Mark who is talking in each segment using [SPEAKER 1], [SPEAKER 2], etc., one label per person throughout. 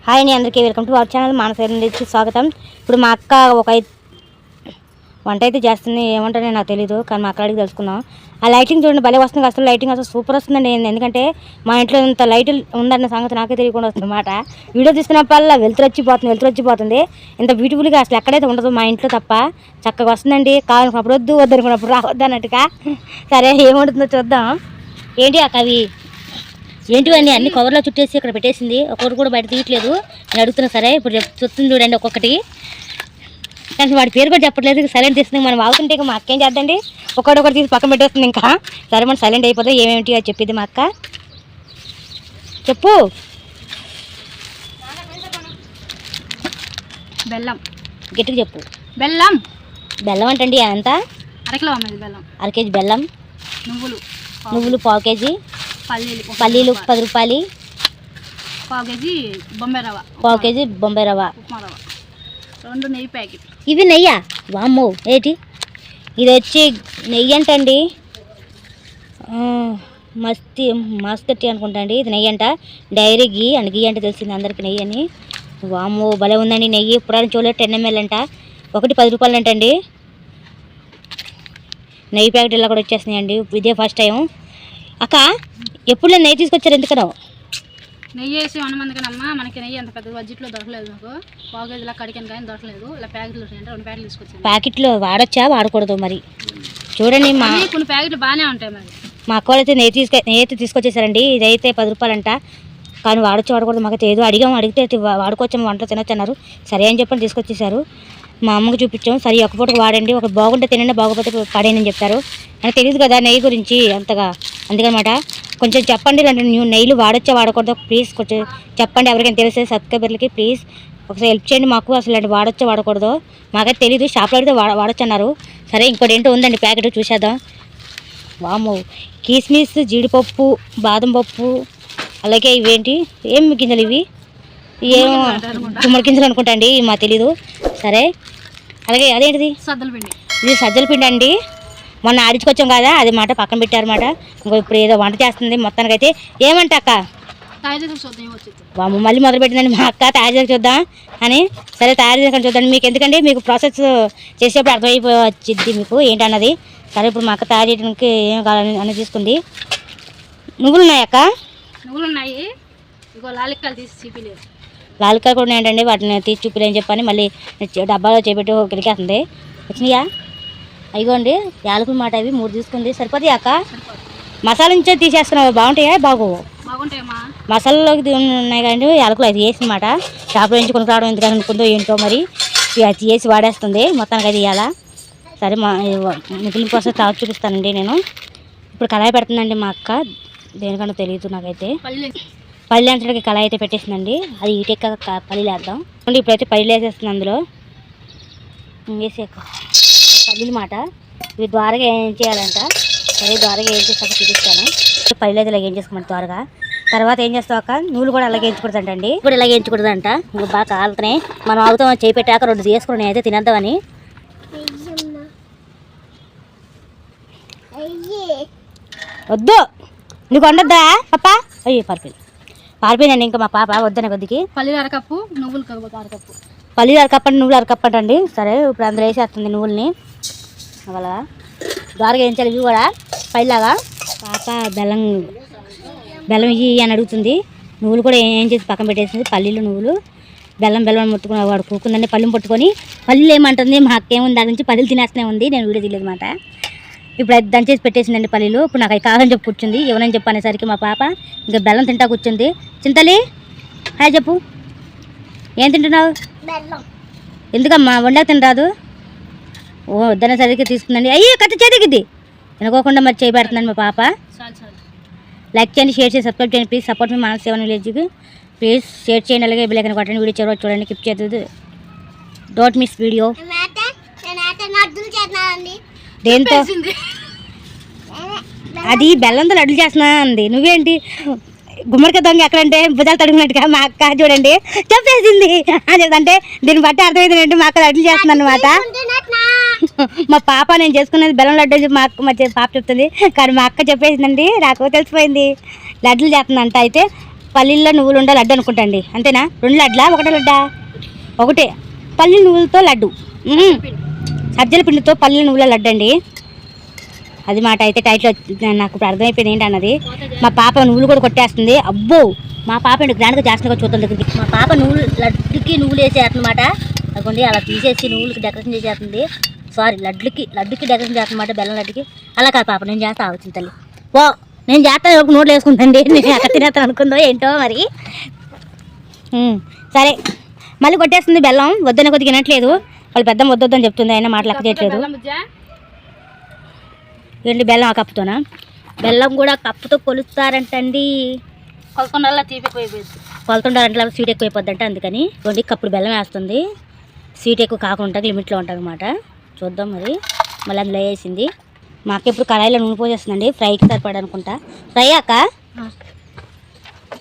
[SPEAKER 1] Hi అండి, అందరికీ welcome to our channel మానసకి స్వాగతం. ఇప్పుడు మా అక్క ఒక వంట అయితే చేస్తుంది. ఏమంటారో నాకు తెలీదు, కానీ మా అక్కడికి తెలుసుకుందాం. ఆ లైటింగ్ చూడండి, భలే వస్తుంది. అసలు లైటింగ్ అసలు సూపర్ వస్తుందండి. ఎందుకంటే మా ఇంట్లో ఇంత లైట్ ఉందన్న సంగతి నాకే తెలియకుండా వస్తుంది అన్నమాట. వీడియో తీసుకున్నప్పుడల్లా వెళ్తురొచ్చిపోతుంది. ఇంత బ్యూటిఫుల్గా అసలు ఎక్కడైతే ఉండదు మా ఇంట్లో తప్ప. చక్కగా వస్తుందండి. కావాలనుకున్నప్పుడు వద్దు, వద్దనుకున్నప్పుడు రావద్దు అన్నట్టుగా. సరే ఏముంటుందో చూద్దాం. ఏంటి అక్క అవి ఏంటివన్నీ అన్ని కవర్లో చుట్టేసి ఇక్కడ పెట్టేసింది. ఒక్కొక్కటి కూడా బయట తీయట్లేదు. నేను అడుగుతున్నా. సరే ఇప్పుడు చెప్తుంది చూడండి ఒక్కొక్కటి. కానీ వాడి పేరు కూడా చెప్పట్లేదు. సైలెంట్ తీస్తుంది. మనం వాగుతుంటే మా అక్క ఏం చేద్దండి, ఒకటి తీసి పక్కన పెట్టేస్తుంది. ఇంకా సరే మనం సైలెంట్ అయిపోతాం. ఏమేమిటి అది చెప్పిద్ది మా అక్క. చెప్పు.
[SPEAKER 2] బెల్లం.
[SPEAKER 1] గట్టిగా చెప్పు.
[SPEAKER 2] బెల్లం.
[SPEAKER 1] బెల్లం అంటండి ఎంత?
[SPEAKER 2] అరకిలో అమ్మది బెల్లం.
[SPEAKER 1] కేజీ బెల్లం. నువ్వులు పావు కేజీ. పల్లీలు 10 రూపాయలు.
[SPEAKER 2] పావు కేజీ
[SPEAKER 1] బొంబాయి రవ్వ.
[SPEAKER 2] 2 నెయ్యి ప్యాకెట్.
[SPEAKER 1] ఇవి నెయ్యా? వామ్మో ఏంటి ఇది? వచ్చి నెయ్యి అంటండి. మస్త్ టీ అనుకుంటా అండి. ఇది నెయ్యి అంట. డైరీ గీ అండ్ గీ అంటే తెలిసింది అందరికి నెయ్యి అని. వామ్మో భలే ఉందండి నెయ్యి. పురాణ చూడలేదు. 10 ml అంట. ఒకటి 10 రూపాయలు అంటండి. నెయ్యి ప్యాకెట్ ఇలా కూడా వచ్చేస్తున్నాయండి. ఇదే ఫస్ట్ టైం. అక్క ఎప్పుడు నెయ్యి తీసుకొచ్చారు? ఎందుకనో
[SPEAKER 2] నెయ్యి వేసి 1 మందికనమ్మా. మనకి నెయ్యి అంత పెద్ద బడ్జెట్లో దొరకలేదు. నాకు పావు కేజీలా కడికాను కానీ దొరకలేదు. ఇలా ప్యాకెట్లు అంటే 2 ప్యాకెట్లు తీసుకొచ్చాను.
[SPEAKER 1] ప్యాకెట్లు వాడొచ్చా వాడకూడదు మరి? చూడండి
[SPEAKER 2] కొన్ని ప్యాకెట్లు బాగానే ఉంటాయి. మరి
[SPEAKER 1] మా అక్క వాళ్ళైతే నెయ్యి తీసుకొచ్చేసారండి. ఇదైతే 10 రూపాయలు అంట. కానీ వాడొచ్చు వాడకూడదు మాకైతే ఏదో అడిగితే వాడుకోవచ్చాము, వంటలో తినొచ్చన్నారు. సరే అని చెప్పని తీసుకొచ్చేసారు. మా అమ్మకి చూపించాము. సరే ఒక పూటకు వాడండి, ఒక బాగుంటే తినండి, బాగోపోతే పడేయని చెప్పారు. నాకు తెలియదు కదా నెయ్యి గురించి అంతగా, అందుకనమాట. కొంచెం చెప్పండి. ఇలాంటి నెయ్యిలు వాడొచ్చా వాడకూడదు ప్లీజ్ కొంచెం చెప్పండి. ఎవరికైనా తెలిసే సబ్స్క్రైబర్లకి ప్లీజ్ ఒకసారి హెల్ప్ చేయండి మాకు. అసలు ఇలాంటి వాడొచ్చా వాడకూడదు మాకైతే తెలీదు. షాప్లో అడిగితే వాడొచ్చు అన్నారు. సరే ఇంకోటి ఏంటో ఉందండి ప్యాకెట్ చూసేద్దాం. వామ్మో కిస్మిస్, జీడిపప్పు, బాదం పప్పు, అలాగే ఇవేంటి ఏం గింజలు ఇవి? ఏమో గుమ్మడి గింజలు అనుకుంటా అండి, మాకు తెలీదు. సరే అలాగే అదేంటిది?
[SPEAKER 2] సజ్జల పిండి. ఇది
[SPEAKER 1] సజ్జల పిండి అండి. మొన్న ఆడించుకొచ్చాం కదా, అది మాట పక్కన పెట్టారన్నమాట. ఇంకో ఇప్పుడు ఏదో వంట చేస్తుంది మొత్తానికి. అయితే ఏమంట అక్క? మళ్ళీ మొదలు పెట్టిందండి మా అక్క తయారు చేసి చూద్దాం అని. సరే తయారు చేసి చూద్దాం. మీకు ఎందుకంటే మీకు ప్రాసెస్ చేసేప్పుడు అర్థమైపోవచ్చింది మీకు ఏంటన్నది. సరే ఇప్పుడు మా అక్క తయారు చేయడానికి ఏం కావాలని అని తీసుకుంది. నువ్వులు ఉన్నాయి అక్క?
[SPEAKER 2] నువ్వులు ఉన్నాయి. ఇగో లాలిక్కాయలు తీసి చూపిలేదు.
[SPEAKER 1] లాలిక్కాయలు కూడా ఉన్నాయండి, వాటిని తీసి చూపిలేని చెప్పని మళ్ళీ డబ్బాలో చేపెట్టి కిలికేస్తుంది. వచ్చినాయా? అయిగోండి యాలకుల మాట. అవి 3 తీసుకుంది. సరిపోతాయి అక్క? మసాలా నుంచే తీసేస్తున్నావు. బాగుంటాయా?
[SPEAKER 2] బాగుంటాయమ్మా.
[SPEAKER 1] మసాలాలోకి ఉన్నాయి కానీ యాలకులు అది వేసి మాట. షాప్లో నుంచి కొనుక్కు రావడం ఎందుకని అనుకుందో ఏంటో మరి. అది వేసి వాడేస్తుంది మొత్తానికి. అది ఇవ్వాలా? సరే మిగిలిన కోసం తాగు చూపిస్తానండి నేను. ఇప్పుడు కళాయి పెడుతుందండి మా అక్క. దేనికంటే తెలియదు నాకైతే. పల్లి అంటే కళాయి అయితే పెట్టేసిందండి. అది ఈటెక్క పల్లీలు వేద్దాం. ఇప్పుడైతే పల్లీలు వేసేస్తుంది అందులో. వేసే పల్లీలు మాట. ఇవి ద్వారగా ఏం చేయాలంట. సరే ద్వారగా ఏం చేస్తాక చూపిస్తాను. పల్లీలు అయితే ఇలాగ ఏం చేసుకోమంట ద్వారగా. తర్వాత ఏం చేస్తావు అక్క? నువ్వులు కూడా అలాగే ఎంచుకూడదంటండి. ఇప్పుడు ఇలాగ ఎంచుకూడదంట. నువ్వు బాగా కాలుతున్నాయి. మనం ఆగుతాం చేయి పెట్టాక 2 తీసుకుని అయితే తినేద్దామని. వద్దు నీకు వండొద్దా పాప? అయ్యో పారిపోయిందండి ఇంకా మా పాప. వద్దనే కొద్దికి.
[SPEAKER 2] పల్లీలు అరకప్పు, నువ్వులు అరకప్పు.
[SPEAKER 1] పల్లీలు అరకప్పండి, నువ్వులు అరకప్పండి అండి. సరే ఇప్పుడు అందులో వేసేస్తుంది నువ్వుల్ని. అలా ద్వారగా వేయించాలి. ఇవి కూడా పైలాగా. పాప బెల్లం ఇవి అని అడుగుతుంది. నువ్వులు కూడా ఏం చేసి పక్కన పెట్టేసింది. పల్లీలు, నువ్వులు, బెల్లం ముట్టుకుని వాడు కూకుందండి. పల్లిని పట్టుకొని పల్లీలు ఏమంటుంది మా అక్క ఏముంది దాని నుంచి పల్లీలు తినేస్తూనే ఉంది. నేను వీడియో తీయలేదు అనమాట. ఇప్పుడు అది దంచేసి పెట్టేసిందండి పల్లీలు. ఇప్పుడు నాకు అవి కావాలని చెప్పి కూర్చుంది. ఎవరని చెప్పి అనేసరికి మా పాప ఇంకా బెల్లం తింటా కూర్చుంది. చింతలి హాయ్ చెప్పు. ఏం తింటున్నావు? ఎందుకమ్మా వండాక తినరాదు? ఓ వద్దనే సరికి తీసుకుందండి. అయ్యో కత్తి చేతికిద్ది. అనుకోకుండా మరి చేయబెడుతుందండి మా పాప. లైక్ చేయండి, షేర్ చేసి సబ్స్క్రైబ్ చేయండి please. Support me Manasa seven విలేజ్కి ప్లీజ్. షేర్ చేయండి, అలాగే బెల్ ఐకాన్ కొట్టండి. వీడియో చివరికి చూడండి, కిప్ చేయదు. Don't miss video. దేంతో? అది బెల్లంతో లడ్లు చేస్తున్నా అంది. నువ్వేంటి గుమ్మడికాయ దొంగ ఎక్కడంటే భుజాలు తడుగునట్టుగా మా అక్క చూడండి చెప్పేసింది. అంటే దీన్ని బట్టి అర్థమైందంటే మా అక్క లడ్లు చేస్తుంది అనమాట. మా పాప నేను చేసుకునేది బెల్లం లడ్డు మా అక్క మా పాప చెప్తుంది. కానీ మా అక్క చెప్పేసిందండి, నాకు తెలిసిపోయింది లడ్లు చేస్తుందంట. అయితే పల్లీల్లో నువ్వులు ఉండే లడ్డు అనుకుంటా అండి. అంతేనా? 2 లడ్లా? ఒకటే లడ్డా? ఒకటే. పల్లి నువ్వులతో లడ్డు, సజ్జల పిండితో పల్లి నువ్వుల లడ్డు అండి. అది మాట అయితే టైట్లో నాకు ఇప్పుడు అర్థమైపోయింది ఏంటి అన్నది. మా పాప నువ్వులు కూడా కొట్టేస్తుంది. అబ్బో, మా పాప ఏంటి గ్రాండ్గా చేస్తున్నా చూద్దాం దగ్గరికి. మా పాప లడ్డుకి నువ్వులు వేసేస్తున్నమాట. అనుకోండి అలా తీసేసి నువ్వులకి డెకరేషన్ చేసేస్తుంది. సారీ, లడ్డుకి డెకరేషన్ చేస్తున్నమాట, బెల్లం లడ్డుకి. అలా కాదు పాప, నేను చేస్తా వచ్చింది తల్లి. ఓ నేను చేస్తాను, ఒక నోట్లు వేసుకుంటాండి. నేను ఎక్కడ తినేస్తాను అనుకుందో ఏంటో మరి. సరే, మళ్ళీ కొట్టేస్తుంది బెల్లం. వద్దనే కొద్దిగా వినట్లేదు. వాళ్ళు పెద్ద వద్దొద్దని చెప్తుంది, అయినా మాట లెక్క చేయట్లేదు. ఏంటి బెల్లం ఆ కప్పుతోనా? బెల్లం కూడా కప్పుతో కొలుస్తారంటండి. కొలుతుండారంటే స్వీట్ ఎక్కువ అయిపోద్దంట, అందుకని 2 కప్పులు బెల్లం వేస్తుంది. స్వీట్ ఎక్కువ కాకుండా లిమిట్లో ఉంటుంది అనమాట. చూద్దాం మరి. మళ్ళీ అందులో వేసింది. మా అక్క ఇప్పుడు కళాయిలో నూనె పోసేస్తుందండి, ఫ్రైకి సరిపడా అనుకుంటా. ఫ్రై అక్క,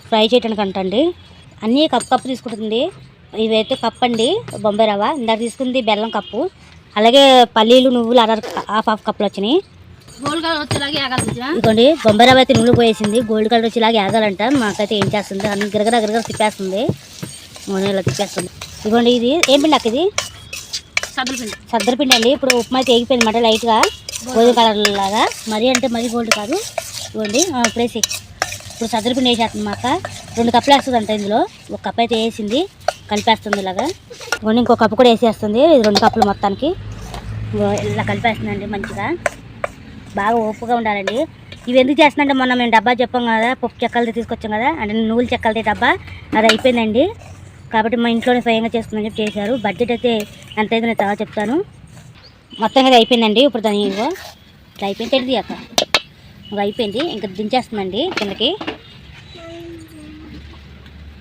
[SPEAKER 1] ఫ్రై చేయడానికి అంటండి. అన్నీ కప్పు తీసుకుంటుంది. ఇవైతే కప్ అండి, బొంబాయి రవ్వ. ఇందాక తీసుకుంది బెల్లం కప్పు. అలాగే పల్లీలు నువ్వులు హాఫ్ కప్పులు వచ్చినాయి.
[SPEAKER 2] గోల్డ్ కలర్ వచ్చేలాగా ఆగాలి.
[SPEAKER 1] ఇదిగోండి బొంబాయి రవ్వ అయితే నూనె పోయేసింది. గోల్డ్ కలర్ వచ్చేలాగా ఆగాలంట. మాకైతే ఏం చేస్తుంది, అన్ని గిరగర తిప్పేస్తుంది. ఇలా తిప్పేస్తుంది. ఇదిగోండి ఇది ఏం పిండి అక్క? ఇది సద్దర పిండి అండి. ఇప్పుడు ఉప్మా అయితే ఏగిపోయింది అన్నమాట, లైట్గా గోల్డ్ కలర్ లాగా. మరీ అంటే మరీ గోల్డ్ కాదు. ఇదిగోండి ఇప్పుడేసి ఇప్పుడు సద్దర పిండి వేసేస్తుంది. మా అక్క 2 కప్పులు వేస్తుంది అంట. ఇందులో 1 కప్ అయితే వేసింది, కలిపేస్తుంది ఇలాగా. ఇదిగోండి ఇంకో కప్పు కూడా వేసేస్తుంది. ఇది 2 కప్పులు మొత్తానికి ఇలా కలిపేస్తుందండి. మంచిగా బాగా ఓపుగా ఉండాలండి. ఇవి ఎందుకు చేస్తుందంటే మొన్న మేము డబ్బా చెప్పాం కదా, పప్పు చెక్కలతో తీసుకొచ్చాం కదా, అంటే నువ్వులు చెక్కలతో డబ్బా, అది అయిపోయిందండి. కాబట్టి మా ఇంట్లోనే స్వయంగా చేసుకుందని చెప్పి చేశారు. బడ్జెట్ అయితే ఎంత అయితే నేను తర్వాత చెప్తాను. మొత్తం కదా అయిపోయిందండి. ఇప్పుడు దాని ఇట్లా అయిపోయింది, తెలియదు అక్క. ఇంకా అయిపోయింది, ఇంకా దించేస్తుందండి కిందకి.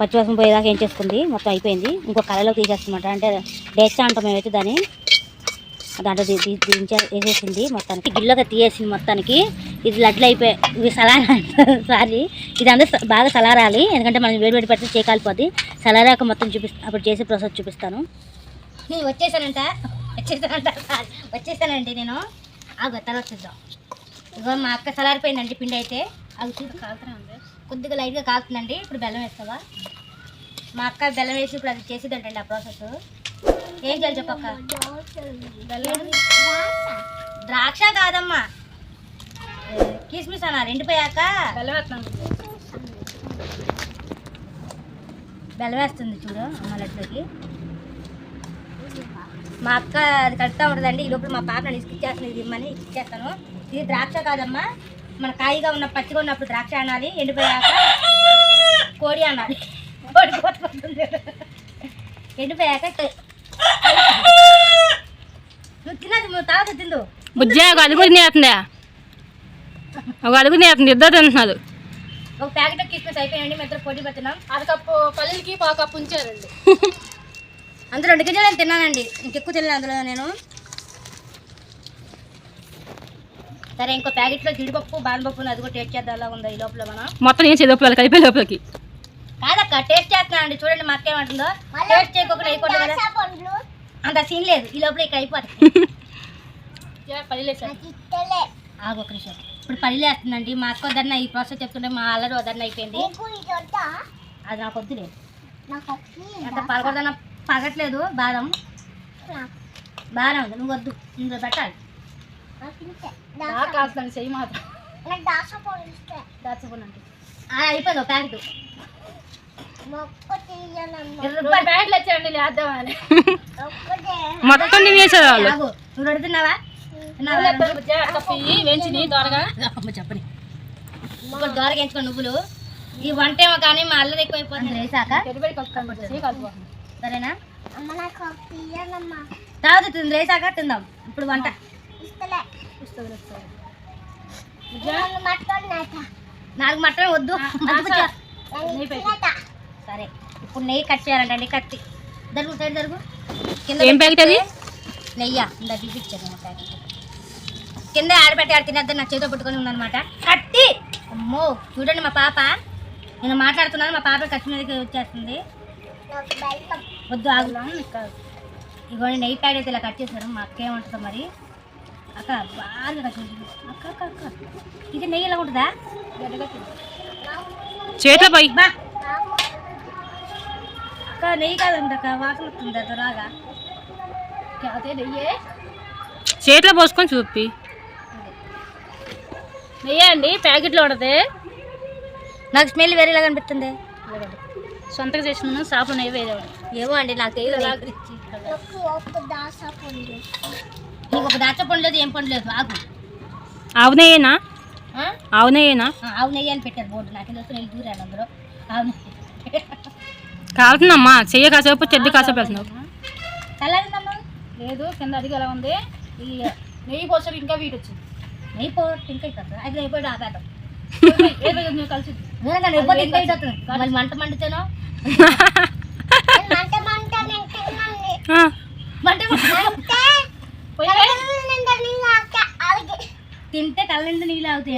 [SPEAKER 1] పచ్చివాసన పోయేదాకా ఏం చేసుకుంది, మొత్తం అయిపోయింది. ఇంకో కళలో తీసేస్తుందన్నమాట. అంటే డేచా అంటాం మేమైతే దాన్ని. దాంట్లో వేసేసింది మొత్తానికి. గిల్లోగా తీసేసింది మొత్తానికి. ఇది లడ్లు అయిపోయాయి. ఇవి సలారా, సారీ, ఇది అందరూ బాగా సలారాలి, ఎందుకంటే మనం వేడి పెడితే చేకాలిపోద్ది. సలారాక మొత్తం అప్పుడు చేసే ప్రాసెస్ చూపిస్తాను. నేను వచ్చేసానండి నేను. తర్వాత చూద్దాం. ఇదిగో మా అక్క సలారిపోయిందండి పిండి అయితే. అది చూసి కాలుతూనే ఉంది, కొద్దిగా లైట్గా కాలుతుందండి. ఇప్పుడు బెల్లం వేస్తావా? మా అక్క బెల్లం వేసి ఇప్పుడు అది చేసేదంటండి ఆ ప్రాసెస్. ఏం చేయాలి చెప్పక్క? ద్రాక్ష కాదమ్మా, కిస్మిస్ అన్నారు. ఎండిపోయాక బెల్లం వేస్తుంది చూడు అమ్మ లడ్డుకి. మా అక్క అది కలుపుతూ ఉంటుందండి. ఈ లోపల మా పాప నన్ను ఇసుకిచ్చేస్తుంది, ఇది ఇమ్మని ఇచ్చేస్తాను. ఇది ద్రాక్ష కాదమ్మా, మన కాయిగా ఉన్న పచ్చిగా ఉన్నప్పుడు ద్రాక్ష అనాలి, ఎండిపోయాక కోడి అనాలి. కోడి పోతుంది, ఎండిపోయాక నువ్వు తిన్నది నువ్వు తాగుతూ తిందు.
[SPEAKER 2] బుజ్జా ఒక అదుగురు నేస్తుందా, ఒక అదుగురు నేస్తుంది, ఇద్దరు తింటున్నారు.
[SPEAKER 1] ఒక ప్యాకెట్ కిస్మిస్ అయిపోయాయండి. మేము ఇద్దరు పోటీ పెడుతున్నాం.
[SPEAKER 2] 1 కప్పు పల్లీలకి 1 కప్పు ఉంచారండి.
[SPEAKER 1] అందులో 2 గింజలు నేను తిన్నానండి, ఇంకెక్కువ తినలేదు అందులో నేను. సరే, ఇంకో ప్యాకెట్లో జీడిపప్పు బాదపప్పు అది కూడా టేస్ట్ చేద్దాం. అలా ఉందా ఈ లోపల మనం
[SPEAKER 2] మొత్తం ఏం లోపల కలిపే లోపలికి
[SPEAKER 1] కాదక్క, టేస్ట్ చేస్తున్నానండి. చూడండి మా అక్క ఏమంటుందో. టేస్ట్ చేయకుండా అయిపోతుంది కదా, అంత సీన్ లేదు. ఈ లోపల ఇక్కడ అయిపోతుంది. ఆగు ఒక నిమిషం. ఇప్పుడు పల్లీలు వేస్తుందండి. మా అక్క వద్దన్న ఈ ప్రాసెస్ చెప్తుంటే మా అల్లరి వద్దన్న అయిపోయింది. అది నాకు వద్దులేదు, అంటే పలకొద్దన్న పగట్లేదు. బాదం బాగానే ఉంది, నువ్వు వద్దు, ఇందులో పెట్టాలి.
[SPEAKER 2] చెయ్యి మాత్రం
[SPEAKER 1] అయిపోయింది ఒక ప్యాకెట్.
[SPEAKER 2] ప్యాకెట్లు వచ్చాయండి లేద్దామని మొత్తం తినేసేవాళ్ళు.
[SPEAKER 1] నువ్వు అడుగుతున్నావా?
[SPEAKER 2] వేయించి దోరగా
[SPEAKER 1] చెప్పని దోరగా వేయించుకో నువ్వులు. ఈ వంట ఏమో కానీ మా అల్లరి ఎక్కువైపోతుంది వేసాక. సరేనా? తాగుతుంది వేసాక తిందాం. ఇప్పుడు వంట 4 మట్టమే వద్దు. సరే, ఇప్పుడు నెయ్యి కట్ చేయాలంటండి. కత్తి జరుగు, సైడ్ జరుగు.
[SPEAKER 2] ఏం ప్యాకెట్ అది?
[SPEAKER 1] నెయ్యి ఇందా తీపిచ్చాను ప్యాకెట్. కింద ఆడబెట్టి ఆడ తినేద్దాం, నా చేతితో పట్టుకొని ఉందన్నమాట. కత్తి అమ్మో, చూడండి మా పాప, నేను మాట్లాడుతున్నాను, మా పాప కత్తి మీదకి వచ్చేస్తుంది. వద్దు ఆగు. ఇదిగోండి నెయ్యి ప్యాకెట్ అయితే ఇలా కట్ చేశారు. మా అక్క ఏమంటుందో మరి. అక్క బాగా కట్ చేసి అక్క అక్క అక్క ఇది నెయ్యి ఇలా ఉంటుందా?
[SPEAKER 2] చేతిలో పోయి
[SPEAKER 1] బా నెయ్యి కాదండి అక్క, వాసన వస్తుంది అది రాగా.
[SPEAKER 2] అదే నెయ్యి చేతిలో పోసుకొని చూపి. నెయ్యి అండి, ప్యాకెట్లో ఉండదు.
[SPEAKER 1] నాకు స్మెల్ వేరేలాగా అనిపిస్తుంది.
[SPEAKER 2] సొంతగా చేసిన షాపులో నెయ్యి వేరే
[SPEAKER 1] ఏమో అండి, నాకు తెలియదు. నీకు ఒక దాచ పండు లేదు, ఏం పండు లేదు. ఆగు.
[SPEAKER 2] ఆవు నెయ్యేనా? ఆవు నెయ్యేనా?
[SPEAKER 1] ఆవు నెయ్యి అని పెట్టారు బోర్డు. నాకు తెలుసు, నేను దూరాను అందులో. ఆవు నెయ్యి
[SPEAKER 2] కాలుతుందమ్మా. చెయ్యి కాసేపు చెద్ది కాసేపు వెళ్తున్నావు.
[SPEAKER 1] చల్లారిందమ్మా.
[SPEAKER 2] లేదు, కింద అడిగి ఎలా ఉంది. ఈ నెయ్యి పోసారు ఇంకా వీటి వచ్చింది.
[SPEAKER 1] నెయ్యి పో తింటాయి కదా, అది నెయ్యి పోయి ఆపేద్దాం.
[SPEAKER 2] కలిసి
[SPEAKER 1] మళ్ళీ మంట మండితేనో తింటే కళ్ళంటే నీళ్ళు అవుతాయి.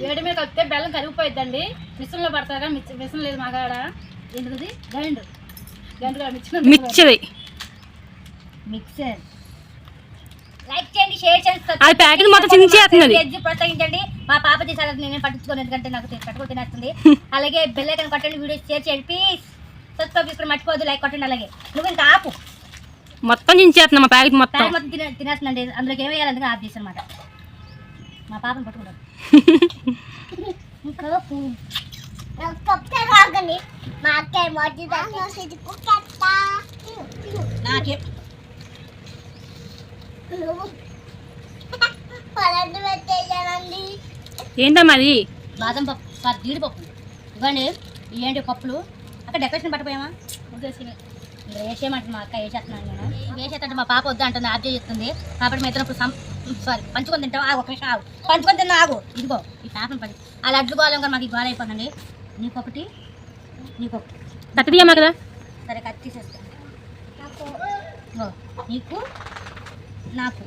[SPEAKER 2] వేడి మీద కలిపితే బెల్లం కరిగిపోయిద్దండి. మిషన్లో పడతారు కానీ మిషన్ లేదు మా కాడ.
[SPEAKER 1] ఎందుకది గ్రైండ్
[SPEAKER 2] మిక్చర్
[SPEAKER 1] మిక్సర్. లైక్ చేయండి, షేర్ చేయండి.
[SPEAKER 2] అది ప్యాకెట్ మొత్తం చించేస్తున్నది.
[SPEAKER 1] ప్రోత్సహించండి. మా పాప చేసారు, నేను పట్టించుకోను, ఎందుకంటే నాకు కట్టుకో తినేస్తుంది. అలాగే బెల్ ఐకాన్ కొట్టండి, వీడియో షేర్ చేయండి ప్లీజ్. సబ్స్క్రైబ్ చేసుకుని మర్చిపోదు, లైక్ కొట్టండి. అలాగే నువ్వు ఇంకా ఆపు.
[SPEAKER 2] మొత్తం చించేస్తున్నాం మా ప్యాకెట్ మొత్తం.
[SPEAKER 1] మొత్తం తినేస్తుందండి. అందులోకి ఏమి వేయాలి, అందుకని ఆఫ్ చేసి అనమాట. మా పాపను పట్టుకుంటారు. నాకే
[SPEAKER 2] ఏంటమ్మా అది?
[SPEAKER 1] బాదం పప్పు, జీడిపప్పు. ఇవ్వండి, ఇవేంటి కప్పులు. అక్కడ డెకరేషన్ పట్టిపోయామా? వేసేయమంటే మా అక్క వేసేస్తున్నాను. నేను వేసేటంటే మా పాప వద్దు అంటుంది, ఆర్జే చేస్తుంది. కాబట్టి మీ ఇద్దరు పంచుకొని తింటాం. ఆగు, ఒక నిమిషం ఆగు. పంచుకొని తిన్నా ఆగు. ఇదిగో ఈ పాపను పడి ఆ లడ్లు గోళం కూడా మాకు గోళ అయిపోతుందండి. నీకొకటి, నీకొకటి.
[SPEAKER 2] కత్తియమ్మా కదా.
[SPEAKER 1] సరే, కత్తి తీసేస్తాను. నీకు, నాకు,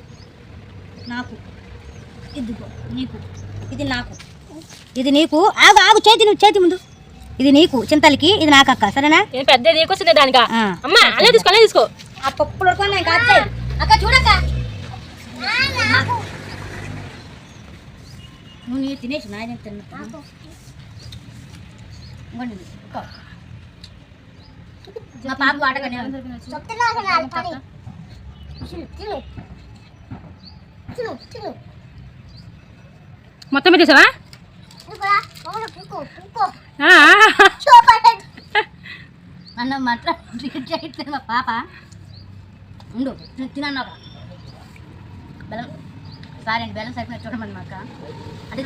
[SPEAKER 1] నాకు, ఇదిగో నీకు, ఇది నాకు, ఇది నీకు. ఆగు ఆగు, చేతి నువ్వు చేతి ముందు. ఇది నీకు చింతలకి, ఇది నాకు అక్క. సరేనా?
[SPEAKER 2] పెద్ద నీకు వస్తుంది దానికా. అమ్మా అలా తీసుకో, అలా తీసుకో.
[SPEAKER 1] ఆ పప్పులు నేను కాదు అక్క. చూడక్క, నువ్వు నీ తినేసి నా తిన్నా. మా పాప వాటగానే
[SPEAKER 2] మొత్తం పెట్టేసావా?
[SPEAKER 1] అన్న మాత్రం మా పాప ఉండు తినన్నా. బెల్లం సారీ అండి, బెల్లం సరిపోయిన చూడమని మా అక్క. అంటే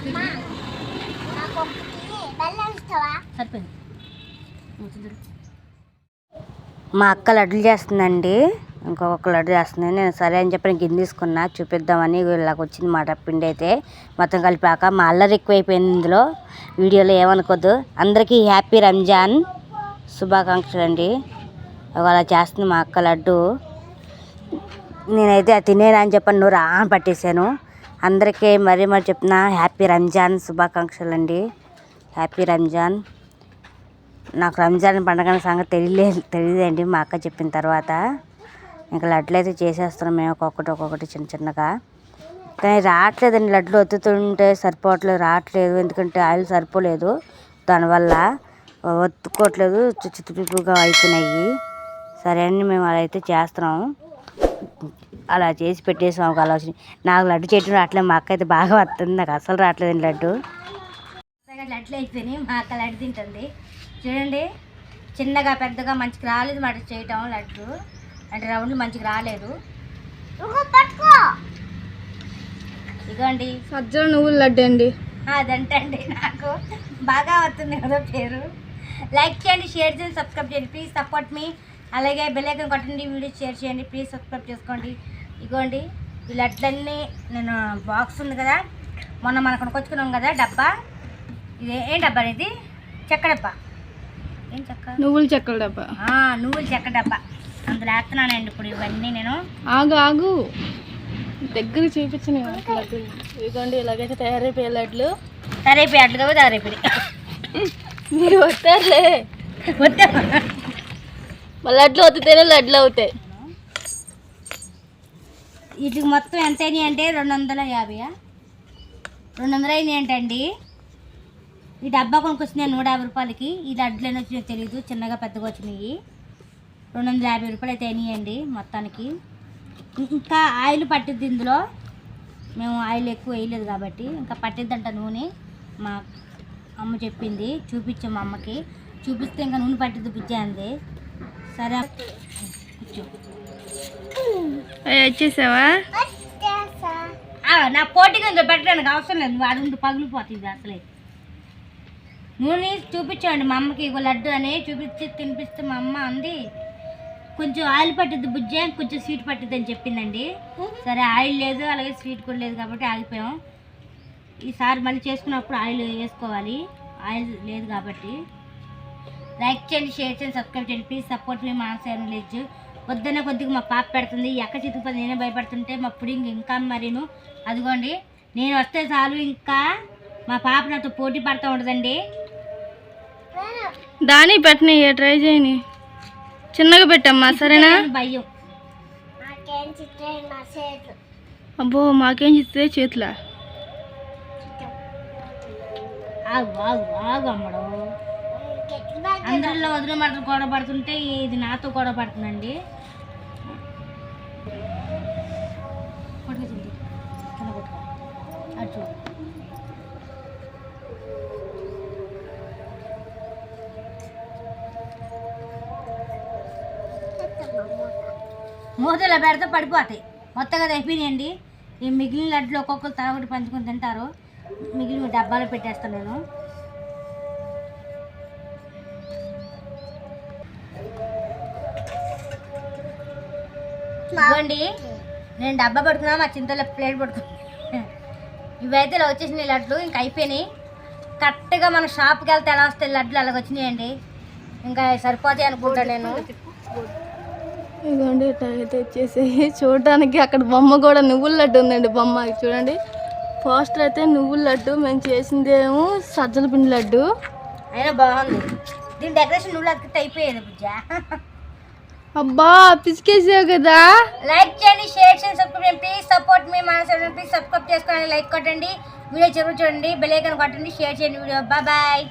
[SPEAKER 1] సరిపోయింది. మా అక్క లడ్డులు చేస్తుందండి. ఇంకొక లడ్డు చేస్తుంది. నేను సరే అని చెప్పి గిన్నె తీసుకున్నా చూపిద్దామని. ఇలాగ వచ్చింది మాట పిండి అయితే మొత్తం కలిపాక. మా అల్లరి ఎక్కువైపోయింది ఇందులో. వీడియోలో ఏమనుకోద్దు. అందరికీ హ్యాపీ రంజాన్ శుభాకాంక్షలు అండి. అలా చేస్తుంది మా అక్క లడ్డు. నేనైతే అది తినేనా అని చెప్పని నూరు పట్టేశాను. అందరికీ మరీ మరి చెప్తున్నా హ్యాపీ రంజాన్ శుభాకాంక్షలు అండి. హ్యాపీ రంజాన్. నాకు రంజాన్ పండుగ సంగతి తెలియదండి మా అక్క చెప్పిన తర్వాత. ఇంకా లడ్లు అయితే చేసేస్తున్నాం మేము ఒక్కొక్కటి చిన్న చిన్నగా. కానీ రావట్లేదండి, లడ్లు ఒత్తుతుంటే సరిపోవట్లేదు, రావట్లేదు. ఎందుకంటే ఆయిల్ సరిపోలేదు, దానివల్ల ఒత్తుకోవట్లేదు, చిత్తుగా అవుతున్నాయి. సరే అండి, మేము అలా అయితే చేస్తున్నాము. అలా చేసి పెట్టేసాం ఒక ఆలోచన. నాకు లడ్డు చేయటం రావట్లేదు, మా అక్క అయితే బాగా వస్తుంది. నాకు అసలు రావట్లేదండి లడ్డు. లడ్లు అయిపోయినాయి, మా అక్క లడ్డు తింటుంది. చూడండి, చిన్నగా పెద్దగా మంచిగా రాలేదు మాట చేయటం. లడ్డు అంటే రౌండ్లు మంచిగా రాలేదు. ఇదిగోండి
[SPEAKER 2] సజ్జల నువ్వుల లడ్డు అండి.
[SPEAKER 1] అదంటే అండి నాకు బాగా వస్తుంది కదా పేరు. లైక్ చేయండి, షేర్ చేయండి, సబ్స్క్రైబ్ చేయండి ప్లీజ్. సపోర్ట్ మీ. అలాగే బెల్ ఐకాన్ కొట్టండి, వీడియో షేర్ చేయండి ప్లీజ్. సబ్స్క్రైబ్ చేసుకోండి. ఇదిగోండి ఈ లడ్లన్నీ నేను బాక్స్ ఉంది కదా, మొన్న మనకు కొనుక్కొచ్చుకున్నాం కదా డబ్బా. ఇది ఏం డబ్బా? ఇది చెక్క డబ్బా. ఏం చెక్క?
[SPEAKER 2] నువ్వుల చెక్కల డబ్బా.
[SPEAKER 1] నువ్వుల చెక్క డబ్బా. అందులో వేస్తున్నానండి ఇప్పుడు ఇవన్నీ నేను.
[SPEAKER 2] ఆగు దగ్గర చూపించిన ఇదిగోండి. ఇలాగైతే తయారైపోయే లడ్లు.
[SPEAKER 1] తయారైపోయి అట్లు కాబట్టి తయారైపోయి
[SPEAKER 2] మీరు వస్తారులే. లడ్లు వద్దుతేనే లడ్లు అవుతాయి.
[SPEAKER 1] వీటికి మొత్తం ఎంత అయినాయి అంటే 250. 200 అయినాయి అంటండి. ఈ డబ్బా కొనుక్కొచ్చినాయి 150 రూపాయలకి. ఈ లడ్లు ఎన్ని వచ్చినాయో తెలియదు, చిన్నగా పెద్దగా వచ్చినాయి. 250 రూపాయలు అయితే అయినాయండి మొత్తానికి. ఇంకా ఆయిల్ పట్టిద్ది ఇందులో, మేము ఆయిల్ ఎక్కువ వేయలేదు కాబట్టి. ఇంకా పట్టిద్దంట నూనె, మా అమ్మ చెప్పింది. చూపించాము మా అమ్మకి, చూపిస్తే ఇంకా నూనె పట్టిద్ది బుజ్జి అంది. సరే కూర్చో.
[SPEAKER 2] వచ్చేసావా?
[SPEAKER 1] నా పోటీగా పెట్టడానికి అవసరం లేదు, నువ్వు అది పగిలిపోతుంది అసలే. నూనె చూపించండి మా అమ్మకి, ఇగో లడ్డు అని చూపించి తినిపిస్తే మా అమ్మ అంది కొంచెం ఆయిల్ పట్టిద్ది బుజ్జి, కొంచెం స్వీట్ పట్టిద్ది అని చెప్పిందండి. సరే ఆయిల్ లేదు, అలాగే స్వీట్ కూడా లేదు కాబట్టి ఆగిపోయాం. ఈసారి మళ్ళీ చేసుకున్నప్పుడు ఆయిల్ వేసుకోవాలి, ఆయిల్ లేదు కాబట్టి. లైక్ చేయండి, షేర్ చేయండి, సబ్స్క్రైబ్ చేయండి. Please support me Manasa village. పొద్దున్న కొద్దిగా మా పాప పెడుతుంది, ఎక్క చితుకుపోతే నేనే భయపడుతుంటే మా పుడింగ్ ఇంకా మరీను. అదిగోండి, నేను వస్తే చాలు ఇంకా మా పాప నాతో పోటీ పడుతూ ఉంటుందండి.
[SPEAKER 2] దాని పెట్టని ట్రై చేయని, చిన్నగా పెట్టమ్మా సరేనా?
[SPEAKER 1] భయం.
[SPEAKER 2] అబ్బో మాకేం చిత్తే చేతులా?
[SPEAKER 1] ఆగు ఆగు ఆగు అమ్మడు. అందరిలో వదిన మాటలు గొడవ పడుతుంటే ఇది నాతో గొడవ పడుతుందండి. అటు మూతలో పెడితే పడిపోతాయి. మొత్తగా అయిపోయినాయండి. ఈ మిగిలిన లడ్లు ఒక్కొక్కరు తల ఒకటి పంచుకొని తింటారు. మిగిలిన డబ్బాలో పెట్టేస్తాను నేను. ఇవ్వండి, నేను డబ్బా పడుకున్నా, మా చింతలో ప్లేట్ పడుకున్నా. ఇవైతే ఇలా వచ్చేసినాయి లడ్లు, ఇంక అయిపోయినాయి. కరెక్ట్గా మన షాప్కి వెళ్తే ఎలా వస్తాయి లడ్లు అలాగ వచ్చినాయండి. ఇంకా సరిపోతాయి అనుకుంటా నేను.
[SPEAKER 2] ఇదిగోండి అయితే వచ్చేసి చూడడానికి అక్కడ బొమ్మ కూడా నువ్వుల లడ్డు ఉందండి. బొమ్మ చూడండి, పోస్టర్ అయితే నువ్వుల లడ్డు, మేము చేసిందేమో సజ్జల పిండి లడ్డు.
[SPEAKER 1] అయినా బాగుంది, దీని డెకరేషన్ నువ్వులు అతికితే అయిపోయేది బుజ్జ.
[SPEAKER 2] అబ్బా పిసికేసావు కదా.
[SPEAKER 1] లైక్ చేయండి, షేర్ చేయండి, సబ్స్క్రైబ్ చేయండి. Please support me Manasa. Please subscribe చేసుకోండి, లైక్ కొట్టండి, వీడియో చెరువు చూడండి, బెల్ ఐకాన్ కొట్టండి, షేర్ చేయండి వీడియో. బాయ్.